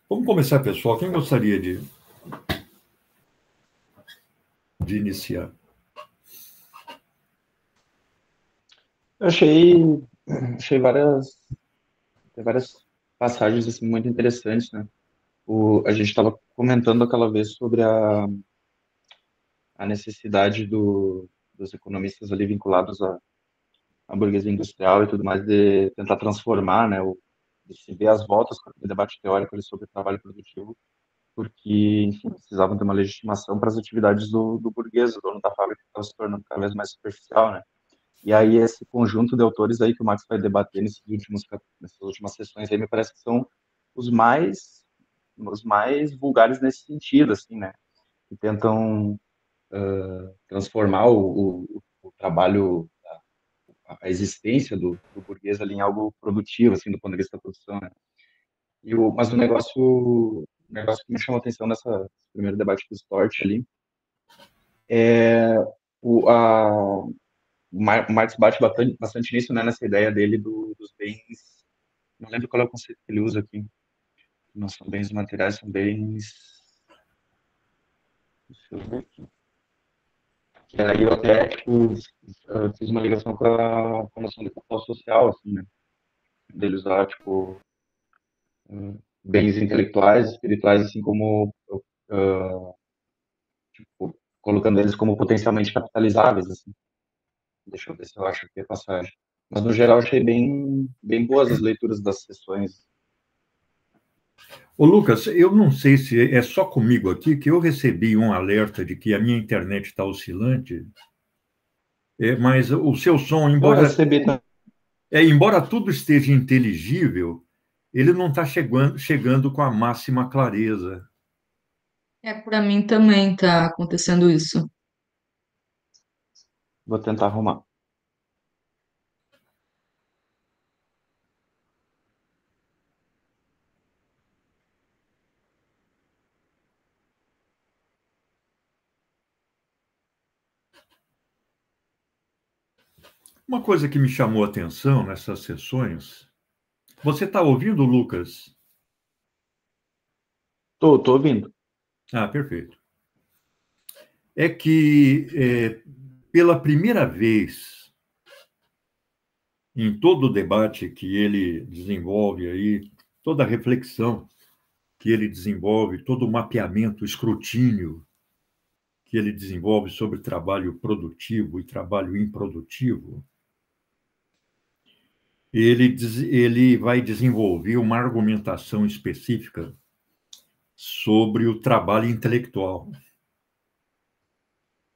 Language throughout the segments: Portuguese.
Vamos começar, pessoal. Quem gostaria de iniciar? Eu achei várias passagens assim, muito interessantes, né? A gente estava comentando aquela vez sobre a necessidade dos economistas ali vinculados à burguesia industrial e tudo mais, de tentar transformar, né? De se ver as voltas para o debate teórico ali sobre o trabalho produtivo, porque, enfim, precisavam de uma legitimação para as atividades do burguês, o dono da fábrica, que estava se tornando cada vez mais superficial, né? E aí esse conjunto de autores aí que o Marx vai debater nessas últimas sessões aí me parece que são os mais os mais vulgares nesse sentido, assim, né? Que tentam transformar o trabalho, a existência do burguês ali em algo produtivo, assim, do ponto de vista da produção, né? Mas o negócio que me chamou a atenção nessa primeiro debate do Stort ali é o, a, o Marx bate bastante nisso, né, nessa ideia dele dos bens. Não lembro qual é o conceito que ele usa aqui. Não são bens materiais, são bens. Deixa eu ver aqui. Que aí eu até tipo, fiz uma ligação com a noção de capital social, assim, né? Dele usar, tipo, bens intelectuais, espirituais, assim como. ah, tipo, colocando eles como potencialmente capitalizáveis, assim. Deixa eu ver se eu acho aqui a passagem. Mas, no geral, achei bem boas as leituras das sessões. Ô, Lucas, eu não sei se é só comigo aqui que eu recebi um alerta de que a minha internet está oscilante, mas o seu som, Eu recebi embora tudo esteja inteligível, ele não está chegando com a máxima clareza. Para mim também tá acontecendo isso. Vou tentar arrumar. Uma coisa que me chamou a atenção nessas sessões, você está ouvindo, Lucas? Tô ouvindo. Ah, perfeito. É que, pela primeira vez em todo o debate que ele desenvolve aí, toda a reflexão que ele desenvolve, todo o mapeamento, o escrutínio que ele desenvolve sobre trabalho produtivo e trabalho improdutivo, ele vai desenvolver uma argumentação específica sobre o trabalho intelectual.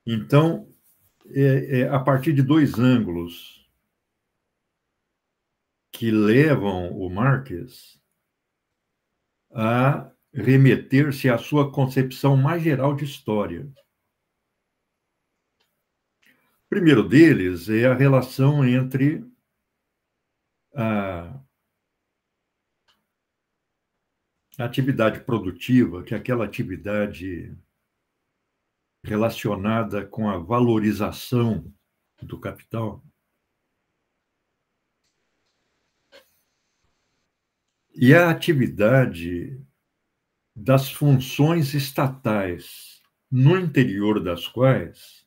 Então, a partir de dois ângulos que levam o Marx a remeter-se à sua concepção mais geral de história. O primeiro deles é a relação entre a atividade produtiva, que é aquela atividade relacionada com a valorização do capital, e a atividade das funções estatais, no interior das quais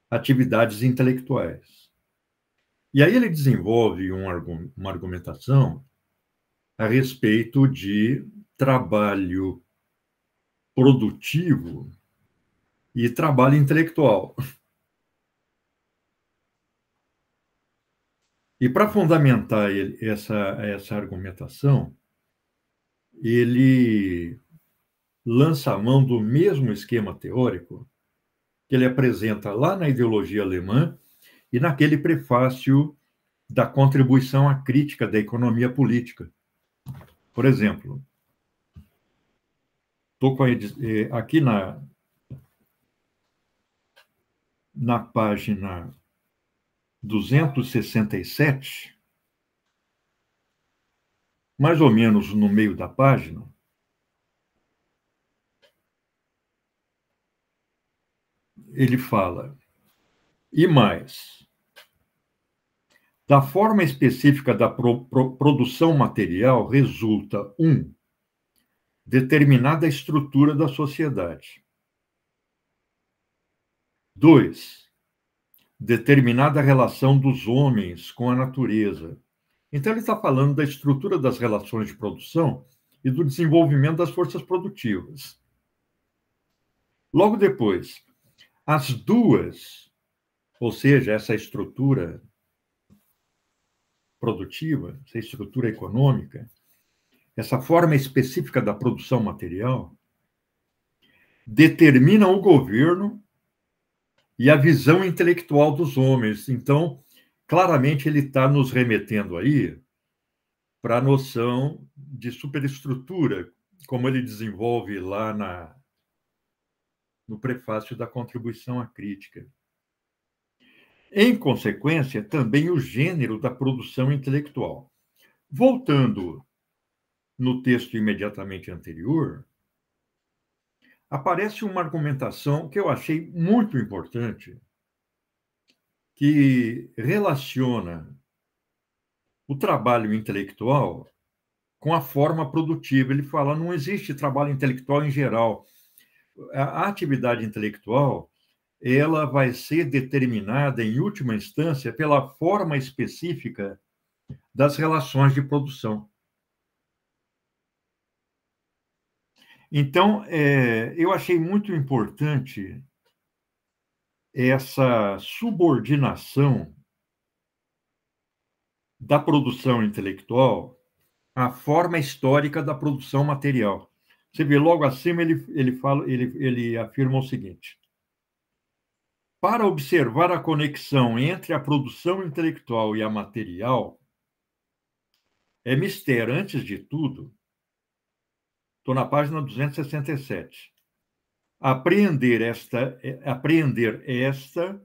atividades intelectuais. E aí ele desenvolve uma argumentação a respeito de trabalho produtivo e trabalho intelectual. E para fundamentar essa argumentação, ele lança a mão do mesmo esquema teórico que ele apresenta lá na ideologia alemã e naquele prefácio da contribuição à crítica da economia política. Por exemplo, estou aqui na página 267, mais ou menos no meio da página, ele fala, e mais, da forma específica da produção material resulta, determinada estrutura da sociedade. 2, determinada relação dos homens com a natureza. Então, ele está falando da estrutura das relações de produção e do desenvolvimento das forças produtivas. Logo depois, as duas, ou seja, essa estrutura produtiva, essa estrutura econômica, essa forma específica da produção material, determinam o governo e a visão intelectual dos homens. Então, claramente, ele está nos remetendo aí para a noção de superestrutura, como ele desenvolve lá no prefácio da Contribuição à Crítica. Em consequência, também o gênero da produção intelectual. Voltando no texto imediatamente anterior, aparece uma argumentação que eu achei muito importante, que relaciona o trabalho intelectual com a forma produtiva. Ele fala, não existe trabalho intelectual em geral. A atividade intelectual, ela vai ser determinada, em última instância, pela forma específica das relações de produção. Então, eu achei muito importante essa subordinação da produção intelectual à forma histórica da produção material. Você vê, logo acima, ele afirma o seguinte: para observar a conexão entre a produção intelectual e a material, é mister, antes de tudo, estou na página 267, apreender esta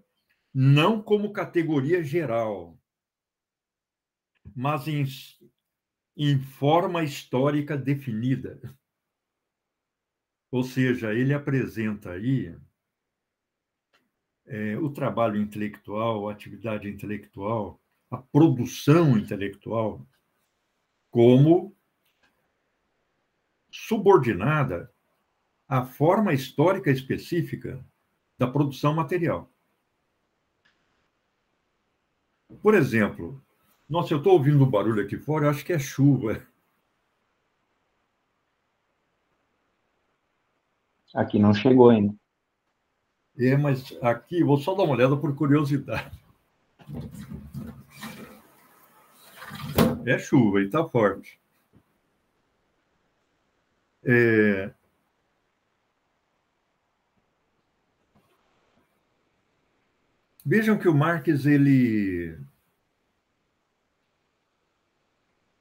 não como categoria geral, mas em forma histórica definida. Ou seja, ele apresenta aí o trabalho intelectual, a atividade intelectual, a produção intelectual, como subordinada à forma histórica específica da produção material. Por exemplo, nossa, eu estou ouvindo um barulho aqui fora, eu acho que é chuva. Aqui não chegou ainda. Mas aqui, vou só dar uma olhada por curiosidade. É chuva e está forte. Vejam que o Marx, ele,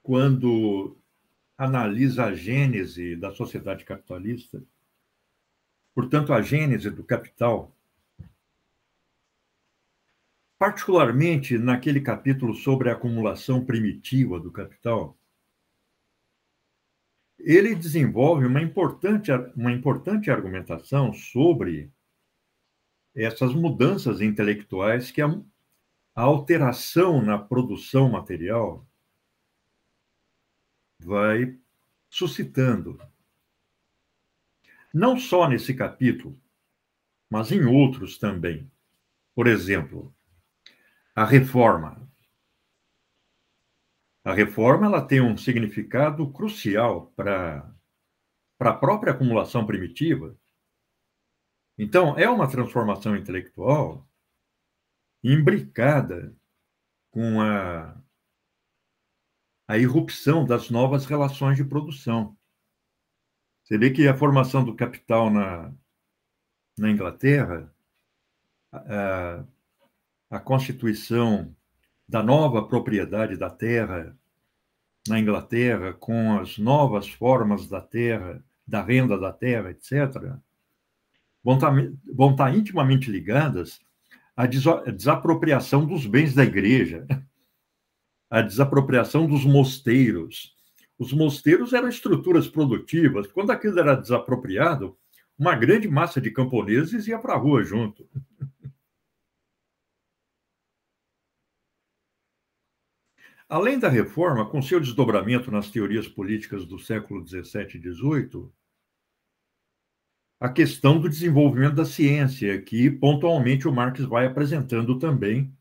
quando analisa a gênese da sociedade capitalista, portanto, a gênese do capital, particularmente naquele capítulo sobre a acumulação primitiva do capital, ele desenvolve uma importante argumentação sobre essas mudanças intelectuais que a alteração na produção material vai suscitando. Não só nesse capítulo, mas em outros também. Por exemplo, a reforma. A reforma, ela tem um significado crucial para a própria acumulação primitiva. Então, é uma transformação intelectual imbricada com a irrupção das novas relações de produção. Você vê que a formação do capital na Inglaterra, a constituição da nova propriedade da terra na Inglaterra, com as novas formas da terra, da renda da terra, etc., vão estar intimamente ligadas à desapropriação dos bens da igreja, à desapropriação dos mosteiros. Os mosteiros eram estruturas produtivas. Quando aquilo era desapropriado, uma grande massa de camponeses ia para a rua junto. além da reforma, com seu desdobramento nas teorias políticas do século XVII e XVIII, a questão do desenvolvimento da ciência, que pontualmente o Marx vai apresentando também,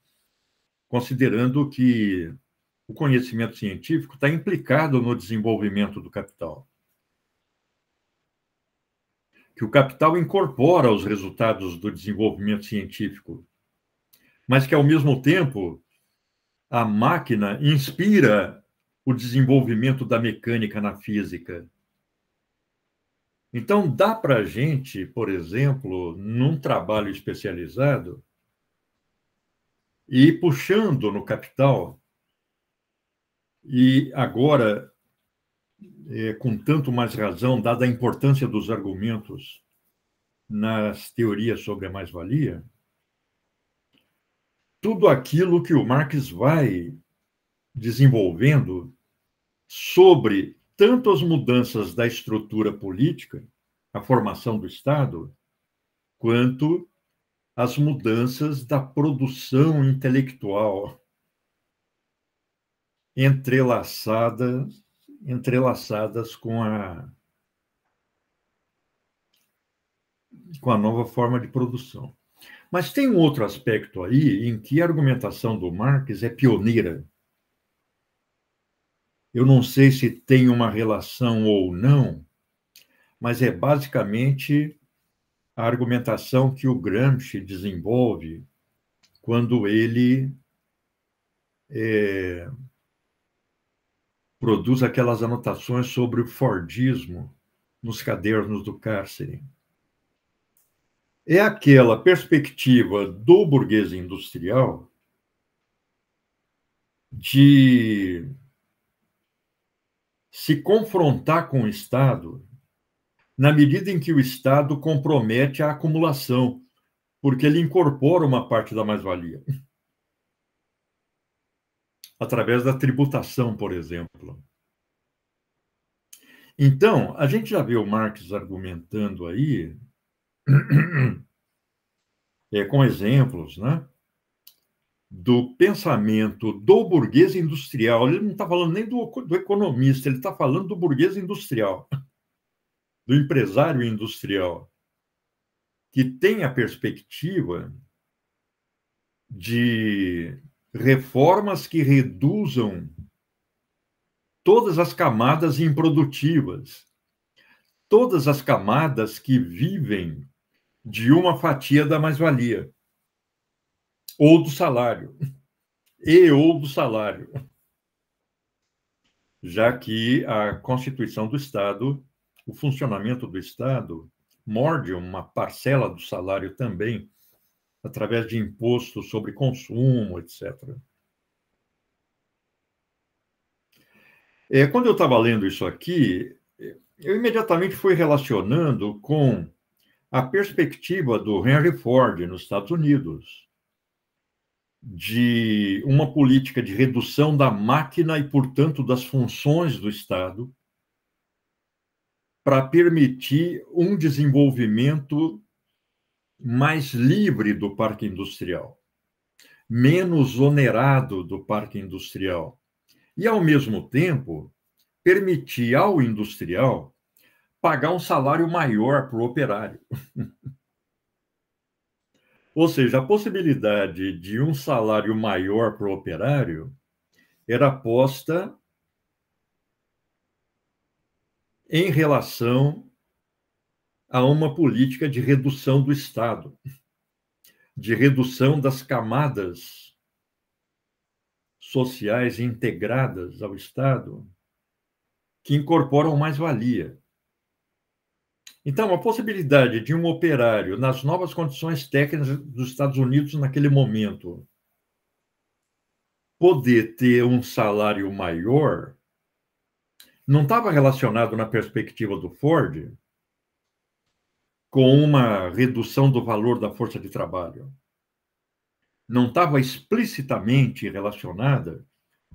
considerando que o conhecimento científico está implicado no desenvolvimento do capital. Que o capital incorpora os resultados do desenvolvimento científico, mas que, ao mesmo tempo, a máquina inspira o desenvolvimento da mecânica na física. Então, dá para a gente, por exemplo, num trabalho especializado, ir puxando no capital, e agora, com tanto mais razão, dada a importância dos argumentos nas teorias sobre a mais-valia, tudo aquilo que o Marx vai desenvolvendo sobre tanto as mudanças da estrutura política, a formação do Estado, quanto as mudanças da produção intelectual entrelaçadas com a nova forma de produção. Mas tem um outro aspecto aí em que a argumentação do Marx é pioneira. Eu não sei se tem uma relação ou não, mas é basicamente a argumentação que o Gramsci desenvolve quando ele produz aquelas anotações sobre o Fordismo nos cadernos do cárcere. É aquela perspectiva do burguês industrial de se confrontar com o Estado na medida em que o Estado compromete a acumulação, porque ele incorpora uma parte da mais-valia. Através da tributação, por exemplo. Então, a gente já viu Marx argumentando aí, com exemplos, né, do pensamento do burguês industrial. Ele não está falando nem do economista, ele está falando do burguês industrial, do empresário industrial, que tem a perspectiva de reformas que reduzam todas as camadas improdutivas, todas as camadas que vivem de uma fatia da mais-valia, ou do salário, ou do salário, já que a Constituição do Estado, o funcionamento do Estado, morde uma parcela do salário também, através de imposto sobre consumo, etc. Quando eu estava lendo isso aqui, eu imediatamente fui relacionando com a perspectiva do Henry Ford nos Estados Unidos, de uma política de redução da máquina e, portanto, das funções do Estado, para permitir um desenvolvimento mais livre do parque industrial, menos onerado do parque industrial, e, ao mesmo tempo, permitir ao industrial pagar um salário maior para o operário. Ou seja, a possibilidade de um salário maior para o operário era posta em relação a uma política de redução do Estado, de redução das camadas sociais integradas ao Estado, que incorporam mais-valia. Então, a possibilidade de um operário, nas novas condições técnicas dos Estados Unidos naquele momento, poder ter um salário maior, não estava relacionado, na perspectiva do Ford, com uma redução do valor da força de trabalho. Não estava explicitamente relacionada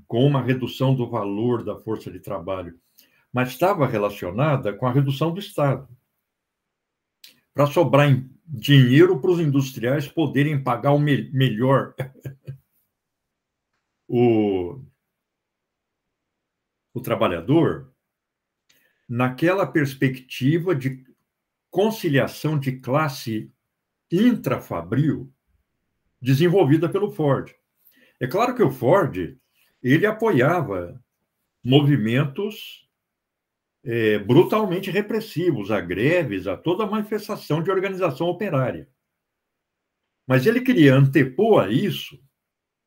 com uma redução do valor da força de trabalho, mas estava relacionada com a redução do Estado, para sobrar dinheiro para os industriais poderem pagar melhor o trabalhador naquela perspectiva de conciliação de classe intrafabril desenvolvida pelo Ford. É claro que o Ford ele apoiava movimentos brutalmente repressivos, a greves, a toda a manifestação de organização operária. Mas ele queria antepor a isso,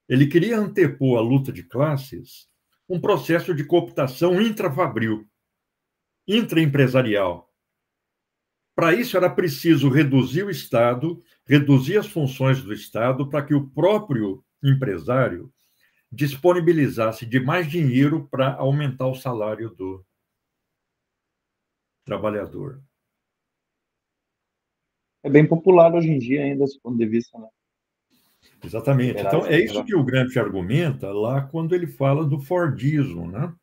ele queria antepor a luta de classes, um processo de cooptação intrafabril, intraempresarial. Para isso era preciso reduzir o Estado, reduzir as funções do Estado para que o próprio empresário disponibilizasse de mais dinheiro para aumentar o salário do trabalhador. É bem popular hoje em dia ainda, esse ponto de vista, né? Exatamente. Então, é isso que o Gramsci argumenta lá quando ele fala do Fordismo, né?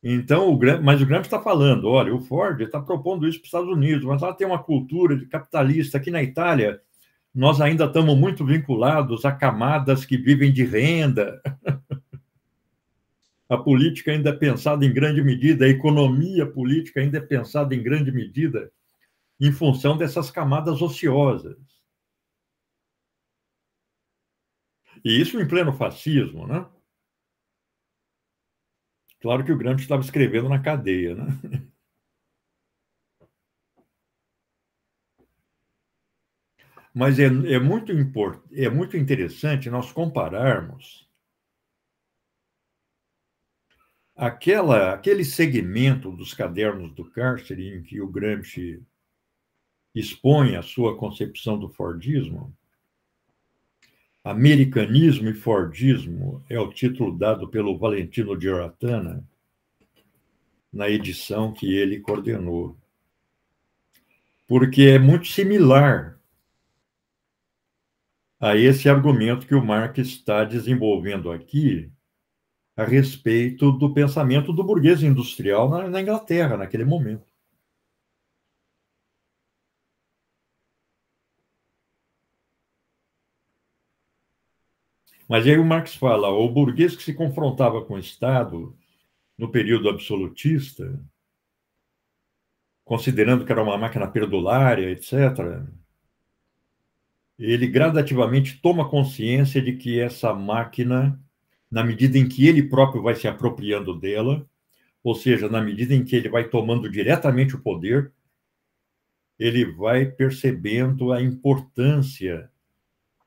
Então, mas o Gramsci está falando, olha, o Ford está propondo isso para os Estados Unidos, mas lá tem uma cultura de capitalista. Aqui na Itália, nós ainda estamos muito vinculados a camadas que vivem de renda. A política ainda é pensada em grande medida, a economia política ainda é pensada em grande medida em função dessas camadas ociosas. E isso em pleno fascismo, né? Claro que o Gramsci estava escrevendo na cadeia, né? Mas é muito interessante nós compararmos aquele segmento dos cadernos do cárcere em que o Gramsci expõe a sua concepção do Fordismo. Americanismo e Fordismo é o título dado pelo Valentino Giratana na edição que ele coordenou. Porque é muito similar a esse argumento que o Marx está desenvolvendo aqui a respeito do pensamento do burguês industrial na Inglaterra, naquele momento. Mas aí o Marx fala, o burguês que se confrontava com o Estado no período absolutista, considerando que era uma máquina perdulária, etc., ele gradativamente toma consciência de que essa máquina, na medida em que ele próprio vai se apropriando dela, ou seja, na medida em que ele vai tomando diretamente o poder, ele vai percebendo a importância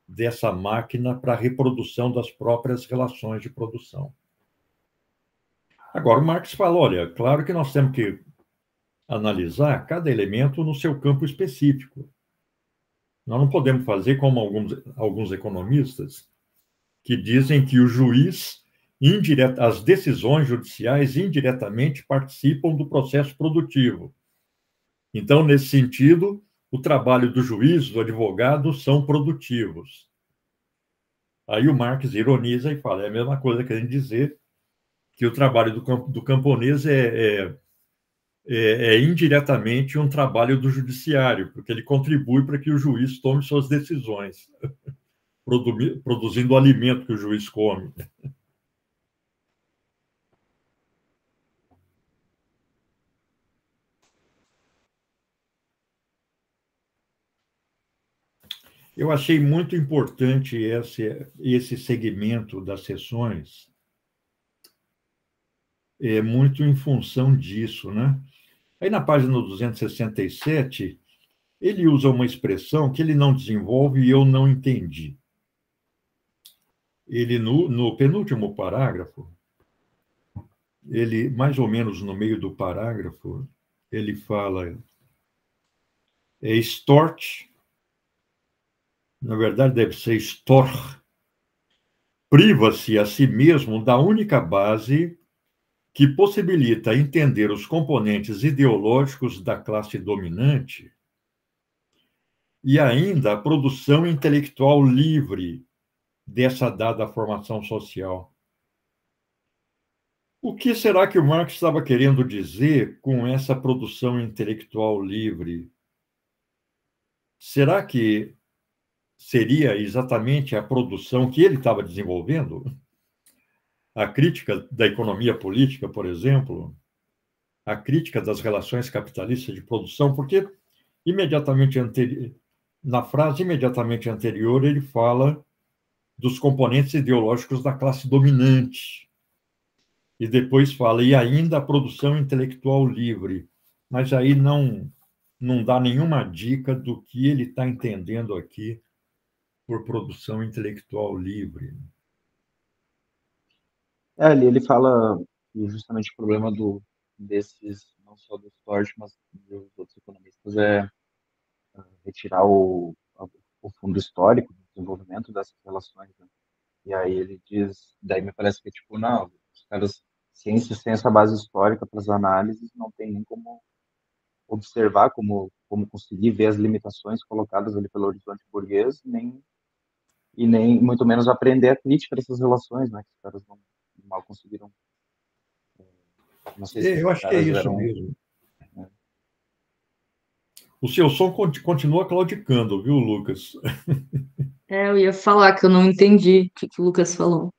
dessa máquina para a reprodução das próprias relações de produção. Agora, o Marx fala, olha, claro que nós temos que analisar cada elemento no seu campo específico. Nós não podemos fazer como alguns economistas que dizem que o juiz, as decisões judiciais indiretamente participam do processo produtivo. Então, nesse sentido, o trabalho do juiz, do advogado, são produtivos. Aí o Marx ironiza e fala, é a mesma coisa que a gente dizer que o trabalho do camponês é indiretamente um trabalho do judiciário, porque ele contribui para que o juiz tome suas decisões, produzindo o alimento que o juiz come. Eu achei muito importante esse segmento das sessões, muito em função disso, né? Aí na página 267, ele usa uma expressão que ele não desenvolve e eu não entendi. Ele, no penúltimo parágrafo, ele, mais ou menos no meio do parágrafo, ele fala extort, na verdade deve ser extor, priva-se a si mesmo da única base que possibilita entender os componentes ideológicos da classe dominante e ainda a produção intelectual livre dessa dada formação social. O que será que o Marx estava querendo dizer com essa produção intelectual livre? Será que seria exatamente a produção que ele estava desenvolvendo? a crítica da economia política, por exemplo, a crítica das relações capitalistas de produção, porque na frase imediatamente anterior ele fala dos componentes ideológicos da classe dominante. E depois fala, e ainda a produção intelectual livre. Mas aí não dá nenhuma dica do que ele está entendendo aqui por produção intelectual livre. Ele fala que justamente o problema desses, não só do Storch, mas dos outros economistas, é retirar o fundo histórico do desenvolvimento dessas relações, né? E aí ele diz, daí me parece que é tipo, não, os caras, ciência sem essa base histórica para as análises, não tem nem como observar, como conseguir ver as limitações colocadas ali pelo horizonte burguês, nem muito menos aprender a crítica dessas relações, né? Que os caras não mal conseguiram. Não sei se Eu esses acho que é caras isso eram. mesmo. O seu som continua claudicando, viu, Lucas? Eu ia falar que eu não entendi o que o Lucas falou.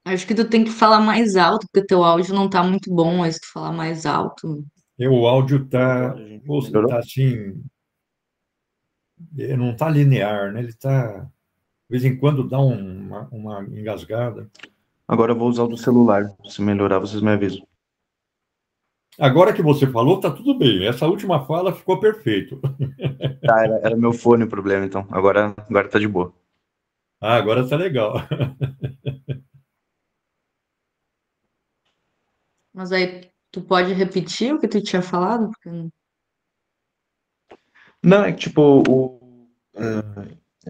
Acho que tu tem que falar mais alto, porque teu áudio não tá muito bom, mas se tu falar mais alto. O áudio Agora a gente melhorou. tá assim, não está linear, né? Ele está, de vez em quando, dá uma engasgada. Agora eu vou usar o do celular. Se melhorar, vocês me avisam. Agora que você falou, está tudo bem. Essa última fala ficou perfeito. Tá, era meu fone o problema, então. Agora tá de boa. Ah, agora está legal. Mas aí tu pode repetir o que tu tinha falado? Não, é que, tipo,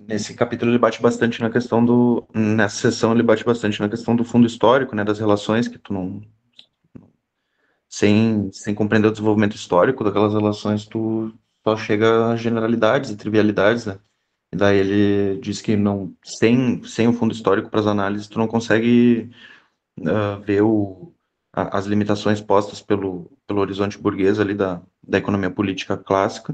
nesse capítulo ele bate bastante na questão do. Nessa sessão ele bate bastante na questão do fundo histórico, né? Das relações que tu não. Sem compreender o desenvolvimento histórico daquelas relações, tu só chega a generalidades e trivialidades, né? E daí ele diz que não, sem o fundo histórico para as análises, tu não consegue ver as limitações postas pelo horizonte burguês ali da economia política clássica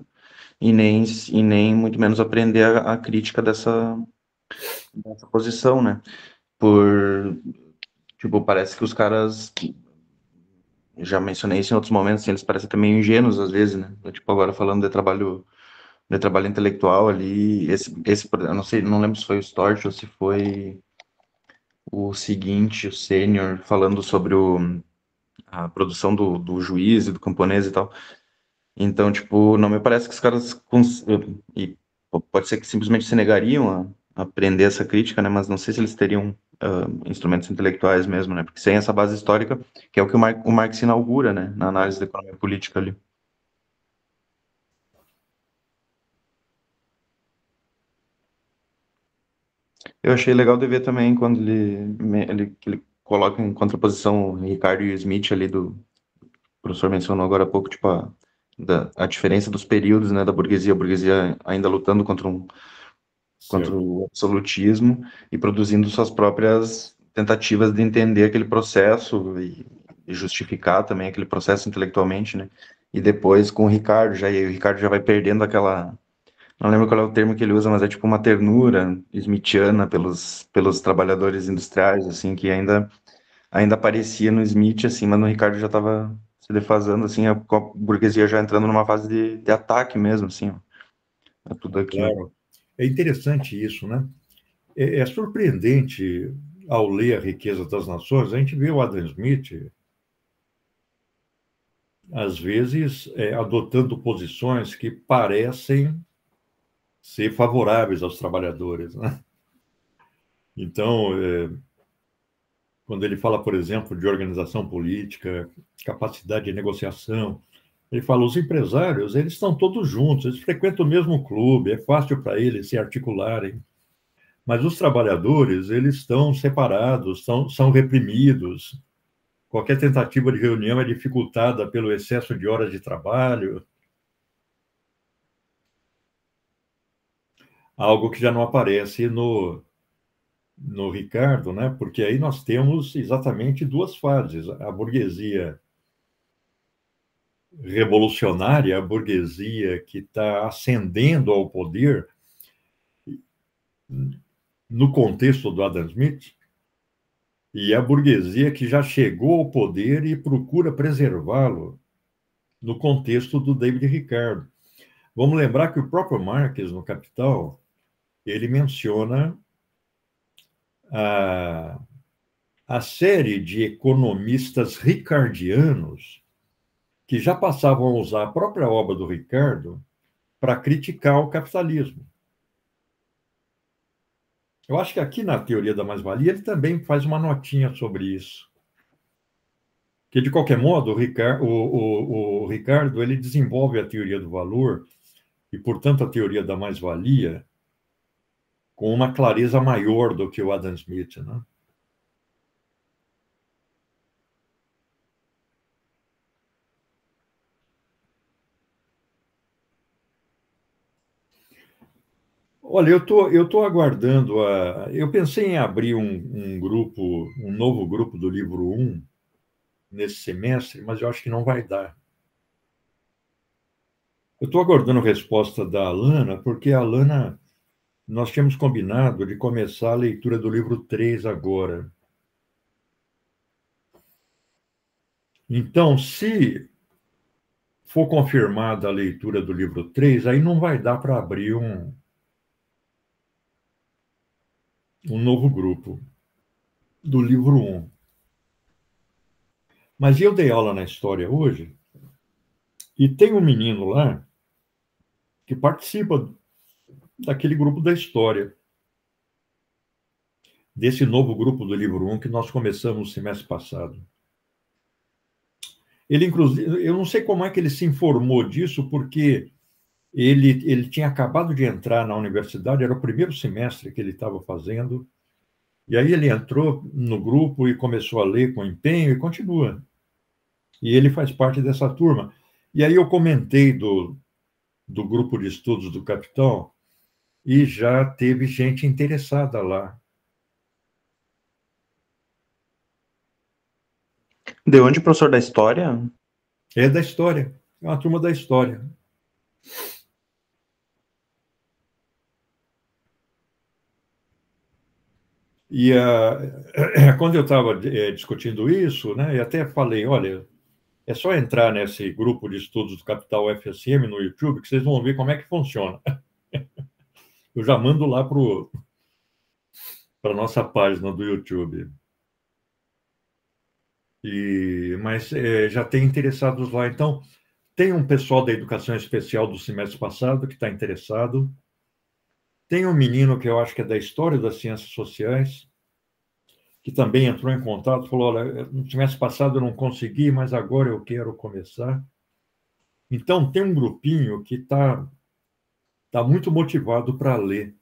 e nem muito menos aprender a crítica dessa posição, né? Tipo, parece que os caras, já mencionei isso em outros momentos, assim, eles parecem também ingênuos às vezes, né? Tipo, agora falando de trabalho intelectual ali, eu não sei, não lembro se foi o Storch ou se foi o seguinte, o Sênior, falando sobre a produção do juiz e do camponês e tal. Então, tipo, não me parece que os caras e pode ser que simplesmente se negariam a aprender essa crítica, né? Mas não sei se eles teriam instrumentos intelectuais mesmo, né? Porque sem essa base histórica, que é o que o Marx inaugura, né? Na análise da economia política ali. Eu achei legal de ver também quando ele coloca em contraposição o Ricardo e o Smith ali o professor mencionou agora há pouco, tipo, a diferença dos períodos, né, da burguesia, a burguesia ainda lutando contra Certo. o absolutismo e produzindo suas próprias tentativas de entender aquele processo e justificar também aquele processo intelectualmente, né? E depois com o Ricardo já vai perdendo aquela, não lembro qual é o termo que ele usa, mas é tipo uma ternura smithiana pelos trabalhadores industriais, assim, que ainda aparecia no Smith, assim, mas no Ricardo já estava se defasando, assim, a burguesia já entrando numa fase de ataque mesmo, assim, ó, a tudo aquilo. Claro. É interessante isso, né? É surpreendente, ao ler A Riqueza das Nações, a gente vê o Adam Smith, às vezes, adotando posições que parecem ser favoráveis aos trabalhadores, né? Então, quando ele fala, por exemplo, de organização política, capacidade de negociação, ele fala, os empresários, eles estão todos juntos, eles frequentam o mesmo clube, é fácil para eles se articularem, mas os trabalhadores, eles estão separados, são reprimidos, qualquer tentativa de reunião é dificultada pelo excesso de horas de trabalho, algo que já não aparece no Ricardo, né? Porque aí nós temos exatamente duas fases. A burguesia revolucionária, a burguesia que está ascendendo ao poder, no contexto do Adam Smith, E a burguesia que já chegou ao poder e procura preservá-lo no contexto do David Ricardo. Vamos lembrar que o próprio Marx, no Capital, ele menciona a, a série de economistas ricardianos que já passavam a usar a própria obra do Ricardo para criticar o capitalismo. Eu acho que aqui na teoria da mais-valia ele também faz uma notinha sobre isso. Que, de qualquer modo, o Ricardo ele desenvolve a teoria do valor e, portanto, a teoria da mais-valia com uma clareza maior do que o Adam Smith, né? Olha, eu tô aguardando eu pensei em abrir um grupo, um novo grupo do livro 1 nesse semestre, mas eu acho que não vai dar. Eu estou aguardando a resposta da Alana, porque a Alana, nós tínhamos combinado de começar a leitura do livro 3 agora. Então, se for confirmada a leitura do livro 3, aí não vai dar para abrir um novo grupo do livro 1. Mas eu dei aula na história hoje, e tem um menino lá que participa daquele grupo da história, desse novo grupo do livro 1 que nós começamos no semestre passado. Ele, inclusive, eu não sei como é que ele se informou disso, porque ele tinha acabado de entrar na universidade, era o primeiro semestre que ele estava fazendo, e aí ele entrou no grupo e começou a ler com empenho e continua. E ele faz parte dessa turma. E aí eu comentei do grupo de estudos do Capital e já teve gente interessada lá. De onde, professor, da história? É da história, é uma turma da história. E quando eu estava discutindo isso, né, eu até falei, olha, é só entrar nesse grupo de estudos do Capital FSM no YouTube que vocês vão ver como é que funciona. Eu já mando lá para a nossa página do YouTube. Mas já tem interessados lá. Então, tem um pessoal da educação especial do semestre passado que está interessado. Tem um menino que eu acho que é da história das ciências sociais, que também entrou em contato, falou, olha, no semestre passado eu não consegui, mas agora eu quero começar. Então, tem um grupinho que tá muito motivado para ler.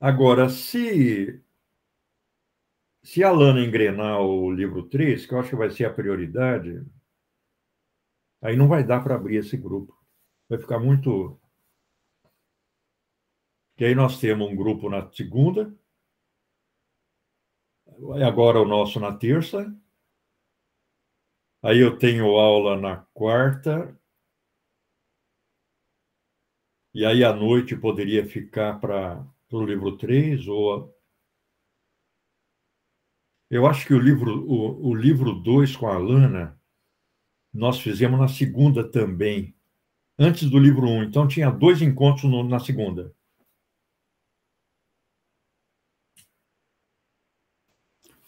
Agora, se a Lana engrenar o livro 3, que eu acho que vai ser a prioridade, aí não vai dar para abrir esse grupo. Vai ficar muito... E aí nós temos um grupo na segunda, agora o nosso na terça, aí eu tenho aula na quarta, e aí à noite poderia ficar para o livro 3, ou... Eu acho que o livro 2 com a Lana, nós fizemos na segunda também, antes do livro 1. Então, tinha 2 encontros na segunda.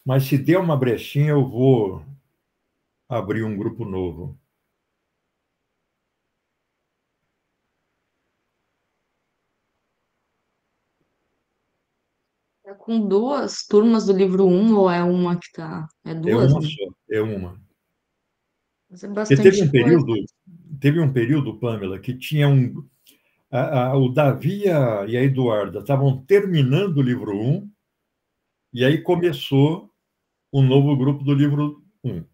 Mas se der uma brechinha, eu vou abrir um grupo novo. É com duas turmas do livro um ou é uma que tá? É É duas, uma né? só, é uma. Mas é Porque teve bastante um coisa. período, Pamela, que tinha o Davi e a Eduarda estavam terminando o livro 1, e aí começou um novo grupo do livro 1.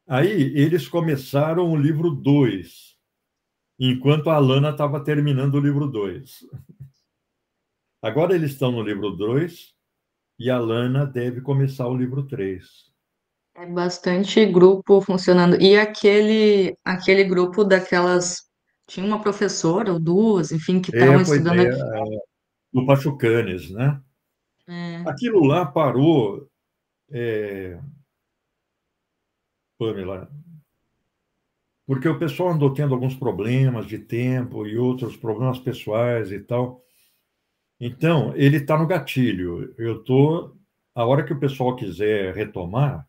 Aí eles começaram o livro 2, enquanto a Alana estava terminando o livro 2. Agora eles estão no livro 2 e a Alana deve começar o livro 3. É bastante grupo funcionando. E aquele grupo daquelas. Tinha uma professora ou duas, enfim, que estavam Pois estudando é, aqui. do Pachucanes, né? É. Aquilo lá parou, Pamela, porque o pessoal andou tendo alguns problemas de tempo e outros problemas pessoais e tal. Então, ele está no gatilho. A hora que o pessoal quiser retomar,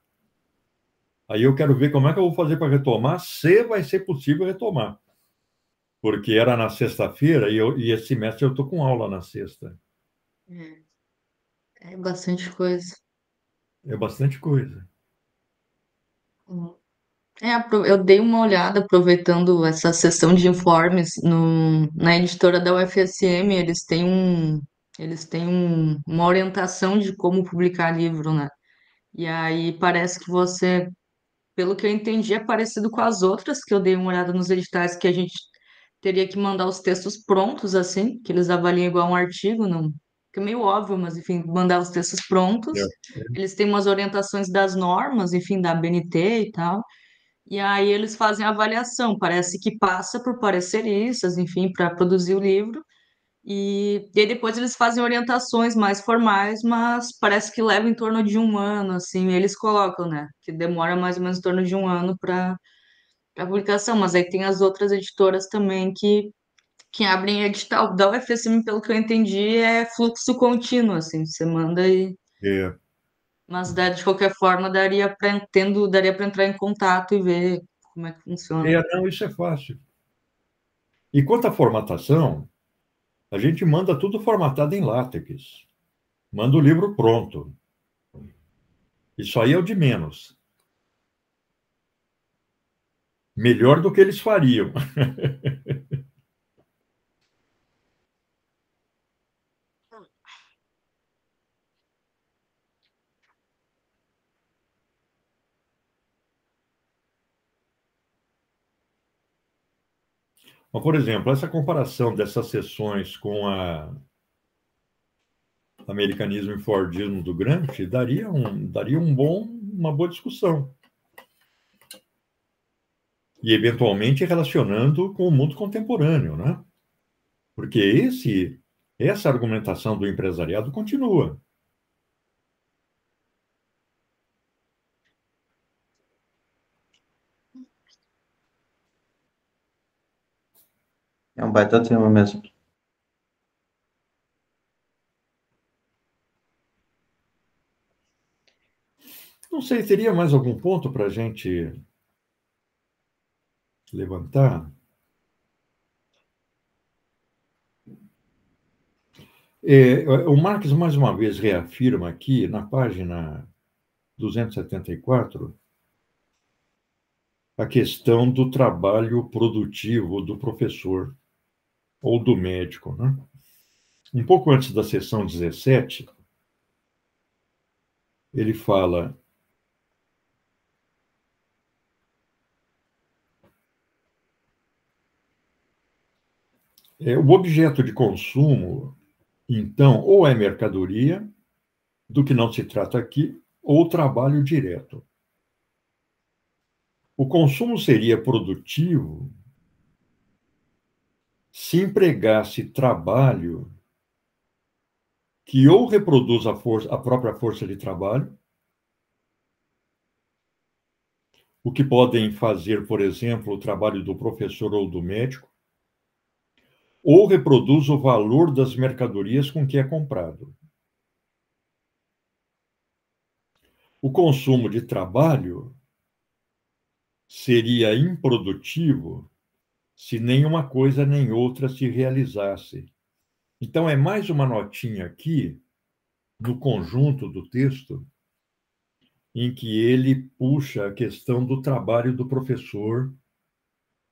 aí eu quero ver como é que eu vou fazer para retomar, se vai ser possível retomar. Porque era na sexta-feira e esse semestre eu estou com aula na sexta. É bastante coisa. É bastante coisa. Eu dei uma olhada aproveitando essa sessão de informes na editora da UFSM, uma orientação de como publicar livro, né? E aí parece que pelo que eu entendi, é parecido com as outras, que eu dei uma olhada nos editais, que a gente teria que mandar os textos prontos, assim, que eles avaliam igual um artigo, não. Fica meio óbvio, mas enfim, mandar os textos prontos. É. Eles têm umas orientações das normas, enfim, da ABNT e tal. E aí eles fazem a avaliação, parece que passa por pareceristas, enfim, para produzir o livro. E aí depois eles fazem orientações mais formais, mas parece que leva em torno de um ano, assim, eles colocam, né? Que demora mais ou menos em torno de um ano para publicação, mas aí tem as outras editoras também que abrem edital. Da UFSM, pelo que eu entendi, é fluxo contínuo, assim, você manda e. É, Mas de qualquer forma daria para entrar em contato e ver como é que funciona. não, isso é fácil. E quanto à formatação, a gente manda tudo formatado em látex. Manda o livro pronto. Isso aí é o de menos. Melhor do que eles fariam. Mas, por exemplo, essa comparação dessas sessões com a americanismo e Fordismo do Gramsci daria uma boa discussão. E, eventualmente, relacionando com o mundo contemporâneo, né? Porque essa argumentação do empresariado continua. É um baita tema mesmo. Não sei, teria mais algum ponto para a gente levantar? O Marx, mais uma vez, reafirma aqui, na página 274, a questão do trabalho produtivo do professor ou do médico, né? Um pouco antes da seção 17, ele fala: o objeto de consumo, então, ou é mercadoria, do que não se trata aqui, ou trabalho direto. O consumo seria produtivo se empregasse trabalho que ou reproduz a própria força de trabalho, o que podem fazer, por exemplo, o trabalho do professor ou do médico, ou reproduz o valor das mercadorias com que é comprado. O consumo de trabalho seria improdutivo se nenhuma coisa nem outra se realizasse. Então, é mais uma notinha aqui, no conjunto do texto, em que ele puxa a questão do trabalho do professor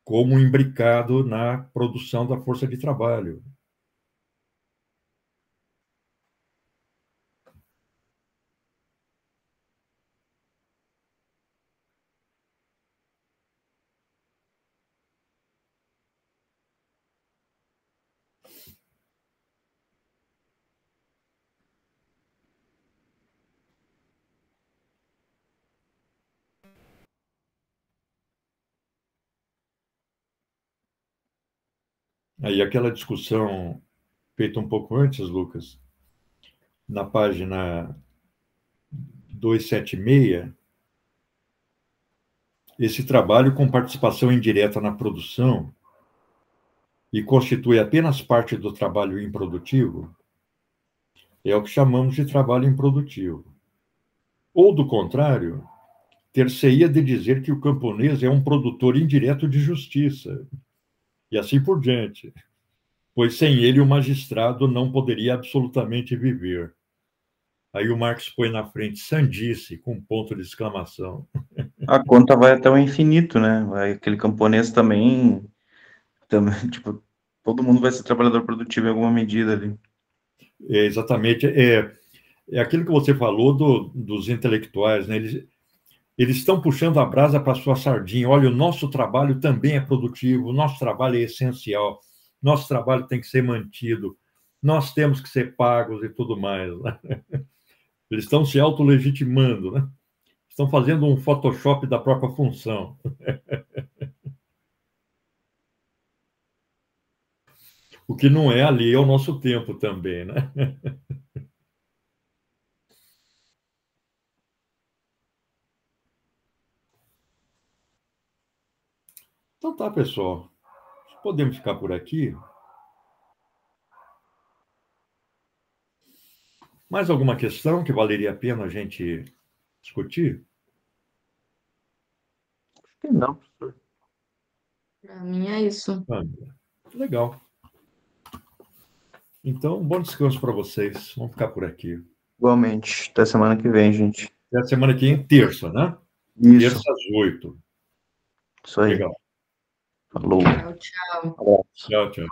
como imbricado na produção da força de trabalho. Aí aquela discussão feito um pouco antes, Lucas, na página 276, esse trabalho com participação indireta na produção e constitui apenas parte do trabalho improdutivo, é o que chamamos de trabalho improdutivo. Ou, do contrário, ter-se-ia de dizer que o camponês é um produtor indireto de justiça, e assim por diante, pois sem ele o magistrado não poderia absolutamente viver. Aí o Marx põe na frente sandice, com ponto de exclamação. A conta vai até o infinito, né? Aquele camponês também, tipo, todo mundo vai ser trabalhador produtivo em alguma medida ali. Exatamente. É aquilo que você falou dos intelectuais, né? Eles estão puxando a brasa para a sua sardinha. Olha, o nosso trabalho também é produtivo, o nosso trabalho é essencial, nosso trabalho tem que ser mantido, nós temos que ser pagos e tudo mais, né? Eles estão se autolegitimando, né? Estão fazendo um Photoshop da própria função. O que não é ali ao nosso tempo também, né? Então tá, pessoal. Podemos ficar por aqui. Mais alguma questão que valeria a pena a gente discutir? Não, professor. Para mim é isso. Legal. Então, bom descanso para vocês. Vamos ficar por aqui. Igualmente. Até semana que vem, gente. Até a semana que vem, terça, né? Isso. Terça às 8. Isso aí. Legal. Falou. Tchau, tchau. Tchau, tchau.